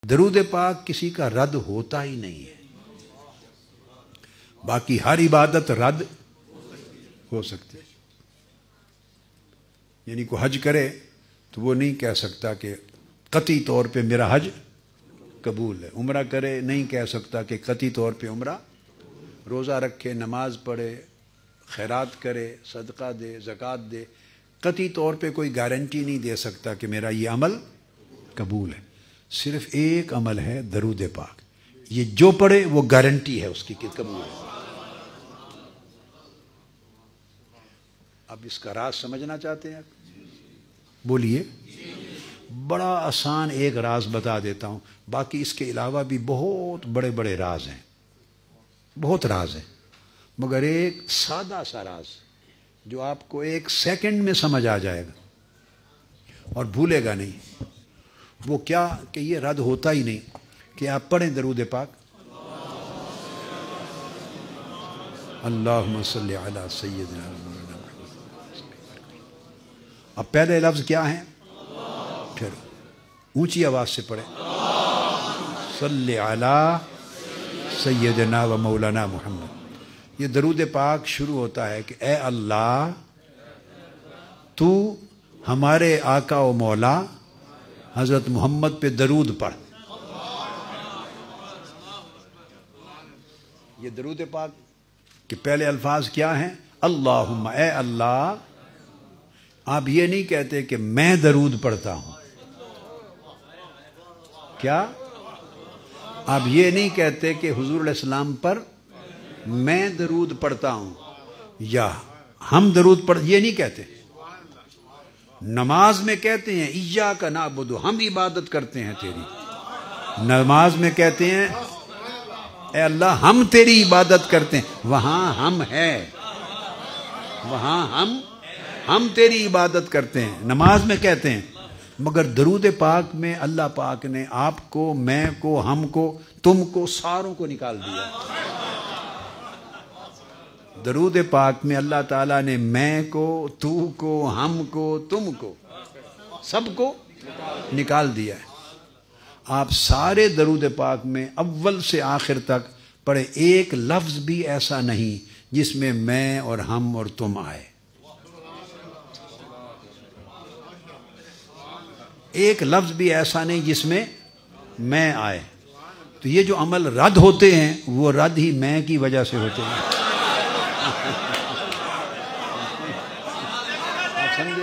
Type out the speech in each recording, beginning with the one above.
درود پاک کسی کا رد ہوتا ہی نہیں ہے، باقی ہر عبادت رد ہو سکتی ہے۔ یعنی کوئی حج کرے تو وہ نہیں کہہ سکتا کہ قطعی طور پہ میرا حج قبول ہے، عمرہ کرے نہیں کہہ سکتا کہ قطعی طور پہ عمرہ، روزہ رکھے، نماز پڑھے، خیرات کرے، صدقہ دے، زکوٰۃ دے، قطعی طور پہ کوئی گارنٹی نہیں دے سکتا کہ میرا یہ عمل قبول ہے۔ صرف ایک عمل ہے درود پاک، یہ جو پڑھے وہ گارنٹی ہے اس کی کہ قبول ہے۔ اب اس کا راز سمجھنا چاہتے ہیں؟ بولیے۔ بڑا آسان ایک راز بتا دیتا ہوں، باقی اس کے علاوہ بھی بہت بڑے بڑے راز ہیں، بہت راز ہیں، مگر ایک سادہ سا راز جو آپ کو ایک سیکنڈ میں سمجھ آ جائے گا اور بھولے گا نہیں، وہ کیا کہ یہ رد ہوتا ہی نہیں کہ آپ پڑھیں درود پاک، اللہم صلی علی سیدنا مولانا محمد۔ اب پہلے لفظ کیا ہیں؟ پھر اونچی آواز سے پڑھیں، صلی علی سیدنا و مولانا محمد۔ یہ درود پاک شروع ہوتا ہے کہ اے اللہ تو ہمارے آقا و مولا حضرت محمد پہ درود پڑھ۔ یہ درود پاک کہ پہلے الفاظ کیا ہیں؟ اللہم، اے اللہ۔ آپ یہ نہیں کہتے کہ میں درود پڑھتا ہوں، کیا آپ یہ نہیں کہتے کہ حضور علیہ السلام پر میں درود پڑھتا ہوں یا ہم درود پڑھ، یہ نہیں کہتے۔ نماز میں کہتے ہیں ایاک نعبد، ہم عبادت کرتے ہیں تیری، نماز میں کہتے ہیں اے اللہ ہم تیری عبادت کرتے ہیں، وہاں ہم ہے، وہاں ہم تیری عبادت کرتے ہیں، نماز میں کہتے ہیں، مگر درود پاک میں اللہ پاک نے آپ کو، میں کو، ہم کو، تم کو، ساروں کو نکال دیا۔ درود پاک میں اللہ تعالیٰ نے میں کو، تو کو، ہم کو، تم کو، سب کو نکال دیا ہے۔ آپ سارے درود پاک میں اول سے آخر تک پڑھے، ایک لفظ بھی ایسا نہیں جس میں میں اور ہم اور تم آئے، ایک لفظ بھی ایسا نہیں جس میں میں آئے۔ تو یہ جو عمل رد ہوتے ہیں وہ رد ہی میں کی وجہ سے ہوتے ہیں۔ آپ سمجھے؟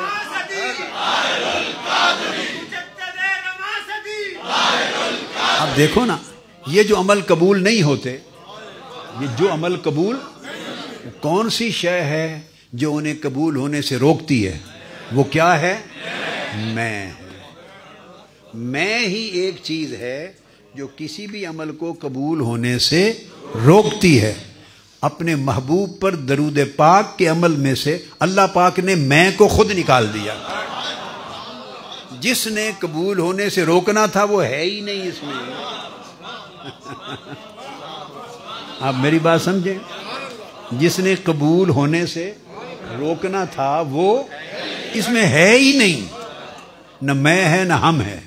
اب دیکھو نا، یہ جو عمل قبول نہیں ہوتے، یہ جو عمل قبول، کون سی شے ہے جو انہیں قبول ہونے سے روکتی ہے؟ وہ کیا ہے؟ میں ہی ایک چیز ہے جو کسی بھی عمل کو قبول ہونے سے روکتی ہے۔ اپنے محبوب پر درود پاک کے عمل میں سے اللہ پاک نے میں کو خود نکال دیا۔ جس نے قبول ہونے سے روکنا تھا وہ ہے ہی نہیں اس میں۔ آپ میری بات سمجھیں، جس نے قبول ہونے سے روکنا تھا وہ اس میں ہے ہی نہیں، نہ میں ہے نہ ہم ہے۔